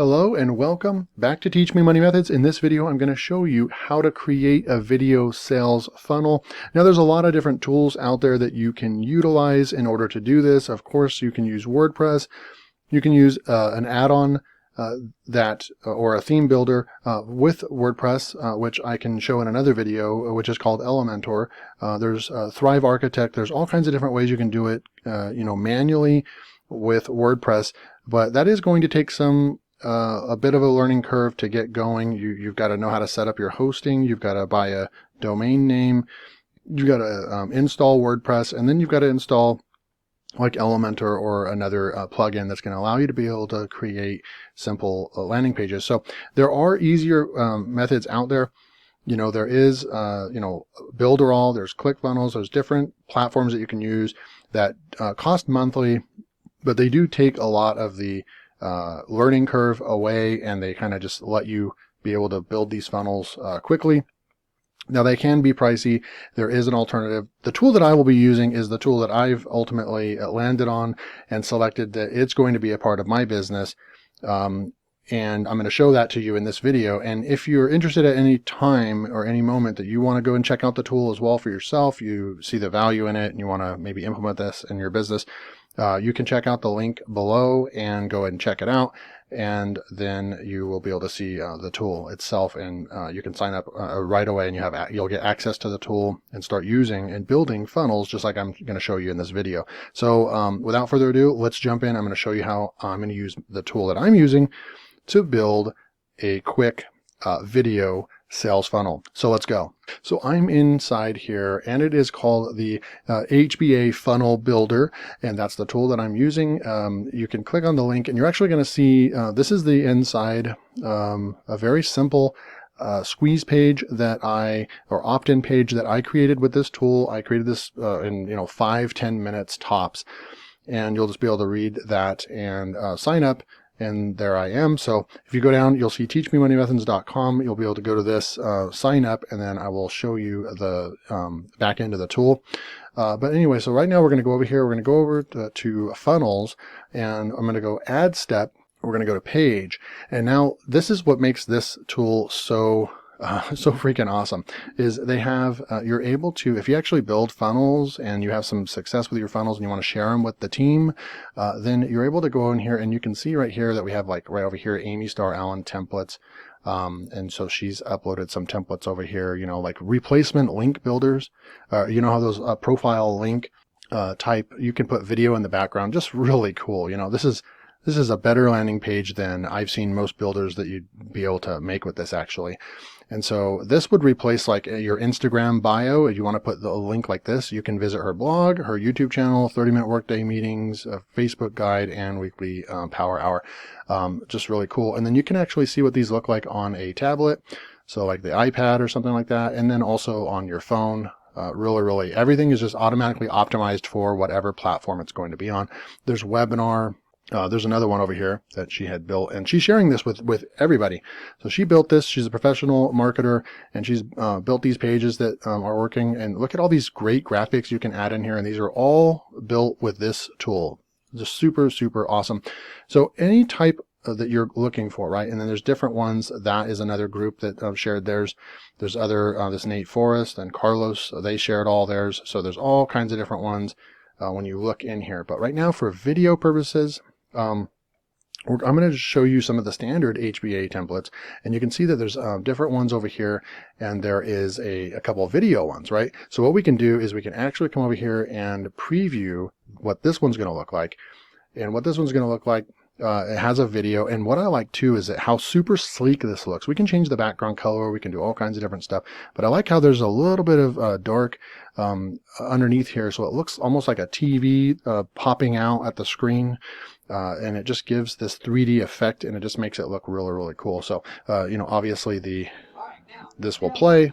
Hello and welcome back to Teach Me Money Methods. In this video, I'm going to show you how to create a video sales funnel. Now, there's a lot of different tools out there that you can utilize in order to do this. Of course, you can use WordPress. You can use an add-on or a theme builder with WordPress, which I can show in another video, which is called Elementor. There's Thrive Architect. There's all kinds of different ways you can do it, manually with WordPress, but that is going to take a bit of a learning curve to get going. You've got to know how to set up your hosting. You've got to buy a domain name. You've got to install WordPress, and then you've got to install like Elementor or another plugin that's going to allow you to be able to create simple landing pages. So there are easier methods out there. There is, Builderall, there's ClickFunnels, there's different platforms that you can use that cost monthly, but they do take a lot of the learning curve away, and they kind of just let you be able to build these funnels quickly. Now, they can be pricey. There is an alternative. The tool that I will be using is the tool that I've ultimately landed on and selected that it's going to be a part of my business. And I'm going to show that to you in this video. And if you're interested at any time or any moment that you want to go and check out the tool as well for yourself, you see the value in it and you want to maybe implement this in your business, you can check out the link below and go ahead and check it out. And then you will be able to see the tool itself, and you can sign up right away, and you'll get access to the tool and start using and building funnels just like I'm going to show you in this video. So without further ado, let's jump in. I'm going to show you how I'm going to use the tool that I'm using to build a quick video sales funnel. So let's go. So I'm inside here, and it is called the HBA Funnel Builder, and that's the tool that I'm using. You can click on the link, and you're actually going to see this is the inside, a very simple squeeze page or opt-in page that I created with this tool. I created this in 5-10 minutes tops, and you'll just be able to read that and sign up. And there I am. So if you go down, you'll see teachmemoneymethods.com. You'll be able to go to this, sign up, and then I will show you the back end of the tool. But anyway, so right now we're going to go over here. We're going to go over to funnels, and I'm going to go add step. We're going to go to page. And now this is what makes this tool so freaking awesome, is they have, you're able to, if you actually build funnels and you have some success with your funnels and you want to share them with the team, then you're able to go in here, and you can see right here that we have, like right over here, Amy Star Allen templates. And so she's uploaded some templates over here, like replacement link builders, how those profile link type, you can put video in the background, just really cool. This is a better landing page than I've seen most builders that you'd be able to make with this, actually. And so this would replace like your Instagram bio. If you want to put the link like this, you can visit her blog, her YouTube channel, 30-minute workday meetings, a Facebook guide, and weekly power hour. Just really cool. And then you can actually see what these look like on a tablet. So like the iPad or something like that. And then also on your phone. Really, everything is just automatically optimized for whatever platform it's going to be on. There's webinar. There's another one over here that she had built, and she's sharing this with everybody. So she built this. She's a professional marketer, and she's built these pages that are working. And look at all these great graphics you can add in here, and these are all built with this tool. Just super, super awesome. So any type that you're looking for, right? And then there's different ones. That is another group that shared theirs. There's other, this Nate Forrest and Carlos, they shared all theirs. So there's all kinds of different ones when you look in here. But right now, for video purposes, I'm going to show you some of the standard HBA templates, and you can see that there's different ones over here, and there is a couple of video ones, right? So what we can do is we can actually come over here and preview what this one's going to look like. And what this one's going to look like, it has a video, and what I like too is how super sleek this looks. We can change the background color, we can do all kinds of different stuff, but I like how there's a little bit of dark underneath here, so it looks almost like a TV popping out at the screen. And it just gives this 3D effect, and it just makes it look really, really cool. So, obviously this will play.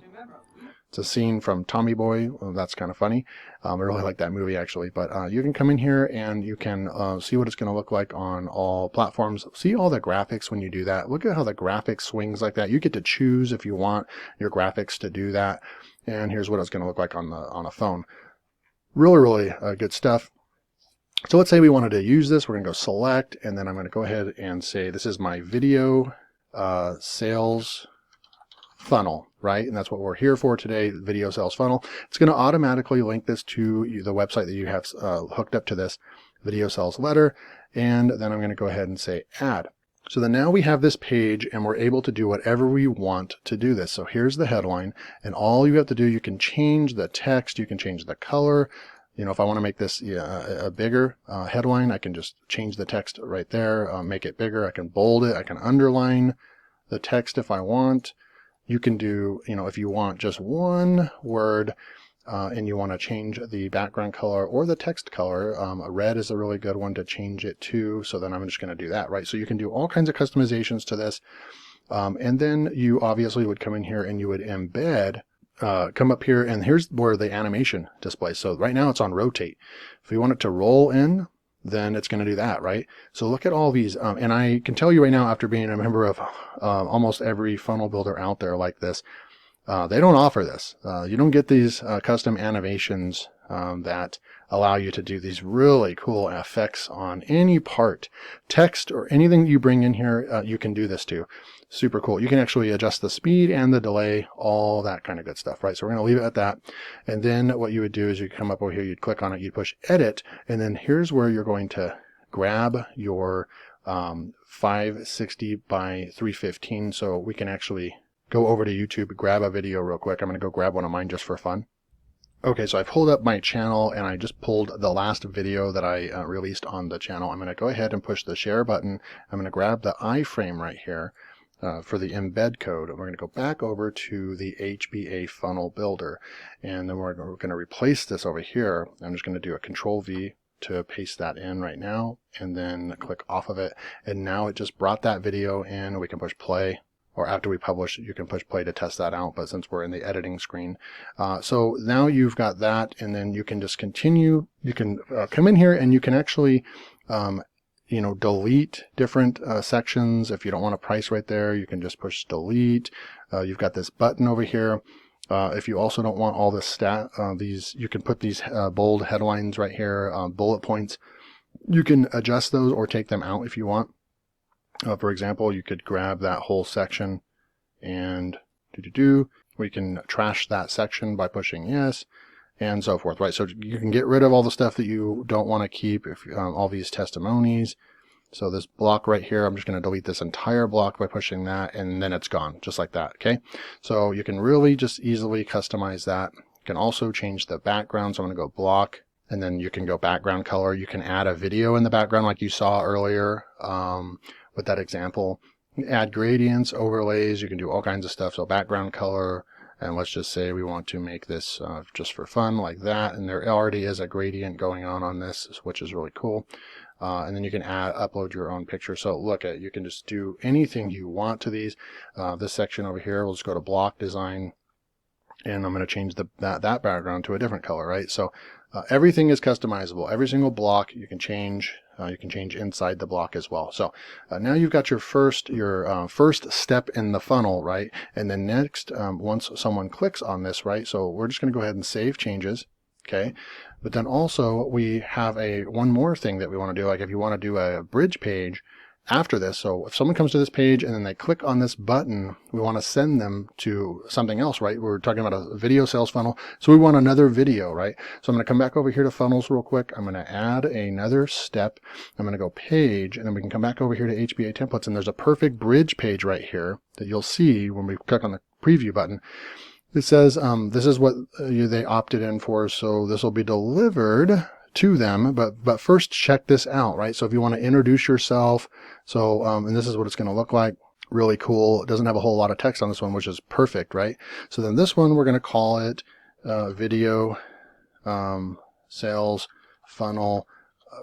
It's a scene from Tommy Boy. Well, that's kind of funny. I really like that movie, actually. But you can come in here and you can see what it's going to look like on all platforms. See all the graphics when you do that. Look at how the graphics swings like that. You get to choose if you want your graphics to do that. And here's what it's going to look like on a phone. Really, really good stuff. So let's say we wanted to use this. We're going to go select, and then I'm going to go ahead and say this is my video sales funnel, right? And that's what we're here for today, video sales funnel. It's going to automatically link this to the website that you have hooked up to this video sales letter. And then I'm going to go ahead and say add. So then now we have this page and we're able to do whatever we want to do this. So here's the headline, and all you have to do, you can change the text, you can change the color. You know, if I want to make this a bigger headline, I can just change the text right there, make it bigger. I can bold it. I can underline the text if I want. You can do, you know, if you want just one word and you want to change the background color or the text color, a red is a really good one to change it to. So then I'm just going to do that, right? So you can do all kinds of customizations to this. And then you obviously would come in here and you would embed, come up here, and here's where the animation displays. So right now it's on rotate. If you want it to roll in, then it's going to do that, right? So look at all these. And I can tell you right now, after being a member of almost every funnel builder out there like this, they don't offer this. You don't get these custom animations that allow you to do these really cool effects on any part, text or anything that you bring in here. You can do this too. Super cool. You can actually adjust the speed and the delay, all that kind of good stuff, right? So we're going to leave it at that. And then what you would do is you come up over here, you'd click on it, you'd push edit, and then here's where you're going to grab your 560 by 315. So we can actually go over to YouTube, grab a video real quick. I'm going to go grab one of mine just for fun. Okay, so I pulled up my channel and I just pulled the last video that I released on the channel. I'm going to go ahead and push the share button. I'm going to grab the iframe right here for the embed code. And we're going to go back over to the HBA funnel builder. And then we're going to replace this over here. I'm just going to do a Control V to paste that in right now and then click off of it. And now it just brought that video in. We can push play. Or after we publish, you can push play to test that out. But since we're in the editing screen, so now you've got that, and then you can just continue. You can come in here and you can actually, you know, delete different sections. If you don't want a price right there, you can just push delete. You've got this button over here. If you also don't want all this these, you can put these bold headlines right here, bullet points. You can adjust those or take them out if you want. For example, you could grab that whole section and we can trash that section by pushing yes, and so forth, right? So you can get rid of all the stuff that you don't want to keep, if all these testimonies. So this block right here, I'm just going to delete this entire block by pushing that, and then it's gone, just like that, okay? So you can really just easily customize that. You can also change the background, so I'm going to go block, and then you can go background color. You can add a video in the background like you saw earlier. With that example, add gradients, overlays, you can do all kinds of stuff. So background color, and let's just say we want to make this just for fun like that. And there already is a gradient going on this, which is really cool. And then you can upload your own picture. So look at, you can just do anything you want to these. This section over here, we'll just go to block design, and I'm going to change that background to a different color, right? So everything is customizable. Every single block you can change. You can change inside the block as well. So now you've got your first step in the funnel, right? And then next, once someone clicks on this, right? So we're just going to go ahead and save changes, okay? But then also we have one more thing that we want to do. Like if you want to do a bridge page after this, so if someone comes to this page and then they click on this button, we want to send them to something else, right? We're talking about a video sales funnel, so we want another video, right? So I'm going to come back over here to funnels real quick. I'm going to add another step. I'm going to go page, and then we can come back over here to HBA templates, and there's a perfect bridge page right here that you'll see when we click on the preview button. It says this is what they opted in for, so this will be delivered to them, but first check this out, right? So if you want to introduce yourself, so and this is what it's going to look like. Really cool. It doesn't have a whole lot of text on this one, which is perfect, right? So then this one, we're going to call it video sales funnel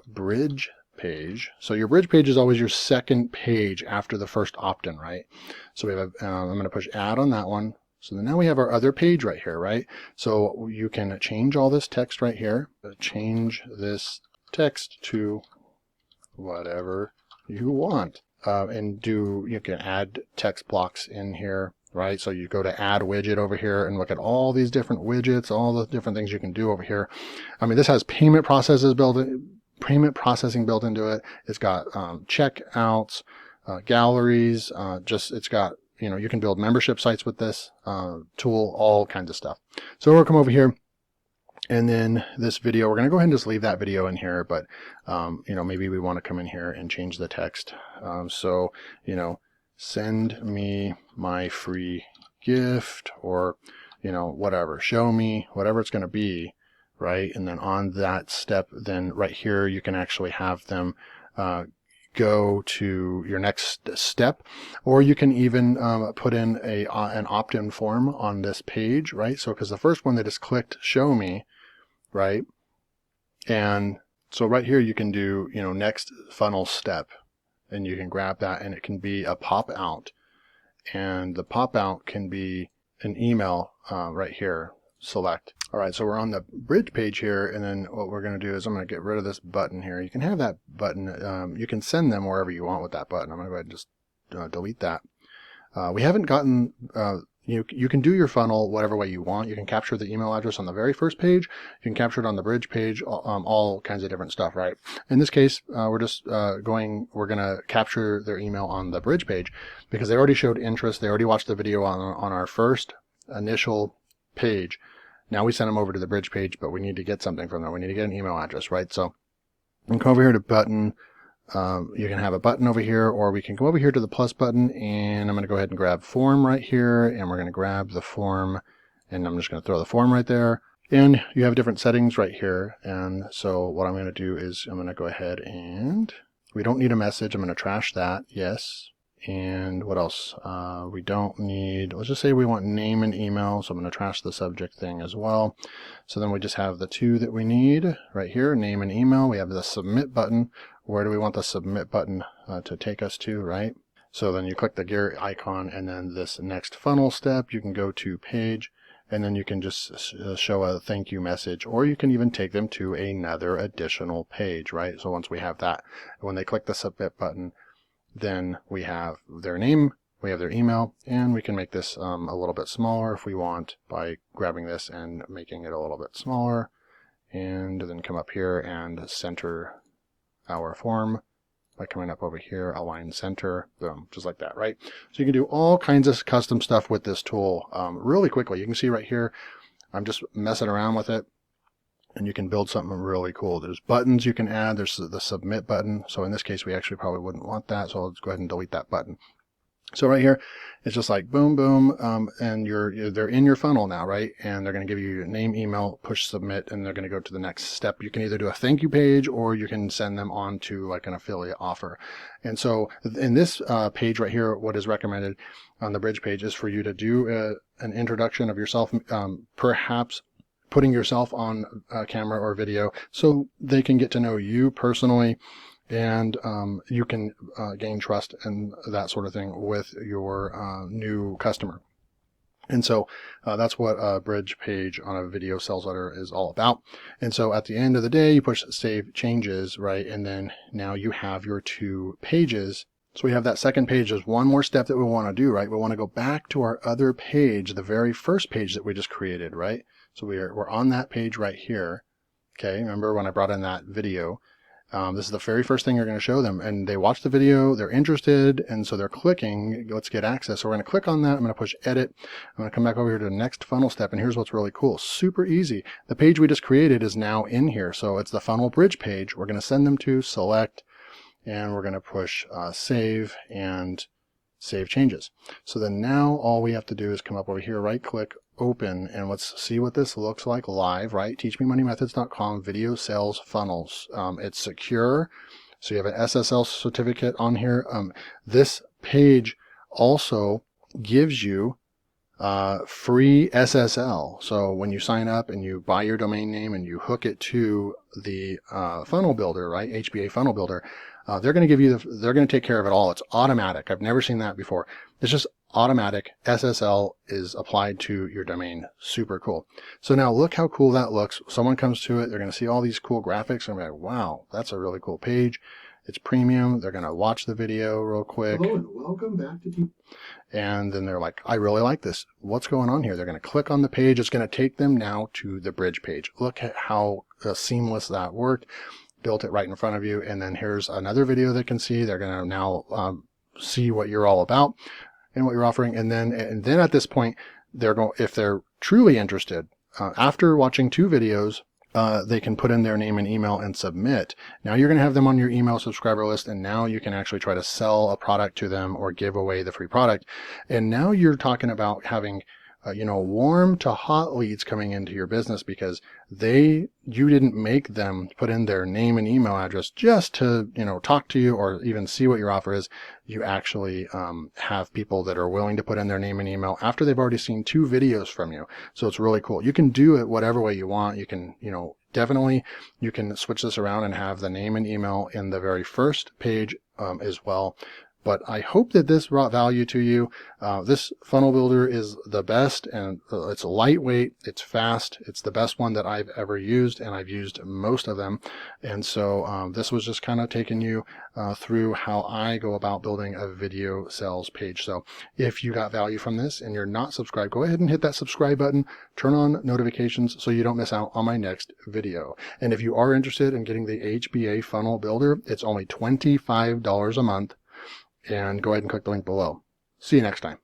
bridge page. So your bridge page is always your second page after the first opt-in, right? So we have I'm going to push add on that one. So then now we have our other page right here, right? So you can change all this text right here. Change this text to whatever you want. And you can add text blocks in here, right? So you go to add widget over here and look at all these different widgets, all the different things you can do over here. I mean, this has payment processes built payment processing built into it. It's got checkouts, galleries, it's got, you can build membership sites with this tool, all kinds of stuff. So we'll come over here. And then this video, we're going to go ahead and just leave that video in here, but, maybe we want to come in here and change the text. Send me my free gift, or, whatever, show me, whatever it's going to be, right? And then on that step, then right here, you can actually have them go to your next step, or you can even put in an opt-in form on this page, right? So, because the first one they just clicked show me, right? And so right here you can do, next funnel step, and you can grab that, and it can be a pop out, and the pop out can be an email right here. Select. All right, so we're on the bridge page here, and then what we're going to do is I'm going to get rid of this button here. You can have that button. You can send them wherever you want with that button. I'm going to go ahead and just delete that. We haven't gotten, you can do your funnel whatever way you want. You can capture the email address on the very first page. You can capture it on the bridge page, all kinds of different stuff, right? In this case, we're going to capture their email on the bridge page because they already showed interest. They already watched the video on our first initial page. Now we send them over to the bridge page, but we need to get something from them. We need to get an email address, right? So we can come over here to button. You can have a button over here, or we can go over here to the plus button, and I'm going to go ahead and grab form right here, and we're going to grab the form, and I'm just going to throw the form right there. And you have different settings right here. And so what I'm going to do is I'm going to go ahead and we don't need a message. I'm going to trash that. Yes. And what else? We don't need, let's just say we want name and email. So I'm going to trash the subject thing as well. So then we just have the two that we need right here, name and email. We have the submit button. Where do we want the submit button to take us to, right? So then you click the gear icon, and then this next funnel step, you can go to page, and then you can just show a thank you message, or you can even take them to another additional page, right? So once we have that, when they click the submit button, then we have their name, we have their email, and we can make this a little bit smaller if we want by grabbing this and making it a little bit smaller, and then come up here and center our form by coming up over here, align center, boom, just like that, right? So you can do all kinds of custom stuff with this tool really quickly. You can see right here, I'm just messing around with it, and you can build something really cool. There's buttons you can add. There's the submit button. So in this case, we actually probably wouldn't want that. So I'll just go ahead and delete that button. So right here, it's just like boom, boom, and they're in your funnel now, right? And they're going to give you your name, email, push submit, and they're going to go to the next step. You can either do a thank you page, or you can send them on to like an affiliate offer. And so in this page right here, what is recommended on the bridge page is for you to do an introduction of yourself, perhaps putting yourself on camera or video so they can get to know you personally, and you can gain trust and that sort of thing with your new customer. And so that's what a bridge page on a video sales letter is all about. And so at the end of the day, you push save changes, right? And then now you have your two pages. So we have that second page. There's one more step that we want to do, right? We want to go back to our other page, the very first page that we just created, right? So we're on that page right here. Okay, remember when I brought in that video? This is the very first thing you're going to show them, and they watch the video, they're interested, and so they're clicking, let's get access. So we're going to click on that. I'm going to push edit. I'm going to come back over here to the next funnel step, and here's what's really cool. Super easy. The page we just created is now in here. So it's the funnel bridge page. We're going to send them to select, and we're going to push save and save changes. So then now all we have to do is come up over here, right click, open, and let's see what this looks like live, right? teachmemoneymethods.com video sales funnels. It's secure. So you have an SSL certificate on here. This page also gives you free SSL. So when you sign up and you buy your domain name and you hook it to the funnel builder, right? HBA funnel builder, they're going to give you they're going to take care of it all. It's automatic. I've never seen that before. It's just automatic. SSL is applied to your domain. Super cool. So now look how cool that looks. Someone comes to it, they're going to see all these cool graphics, and they're like, wow, that's a really cool page. It's premium. They're going to watch the video real quick. Hello and welcome back to And then they're like, I really like this. What's going on here? They're going to click on the page. It's going to take them now to the bridge page. Look at how seamless that worked. built it right in front of you. And then here's another video they can see. They're going to now see what you're all about and what you're offering. And then at this point, they're going, if they're truly interested, after watching 2 videos, they can put in their name and email and submit. Now you're going to have them on your email subscriber list, and now you can actually try to sell a product to them or give away the free product. And now you're talking about having warm to hot leads coming into your business, because you didn't make them put in their name and email address just to, talk to you or even see what your offer is. You actually have people that are willing to put in their name and email after they've already seen 2 videos from you. So it's really cool. You can do it whatever way you want. You can, definitely you can switch this around and have the name and email in the very first page as well. But I hope that this brought value to you. This funnel builder is the best, and it's lightweight, it's fast, it's the best one that I've ever used, and I've used most of them. And so this was just kind of taking you through how I go about building a video sales page. So if you got value from this and you're not subscribed, go ahead and hit that subscribe button, turn on notifications so you don't miss out on my next video. And if you are interested in getting the HBA funnel builder, it's only $25 a month. And go ahead and click the link below. See you next time.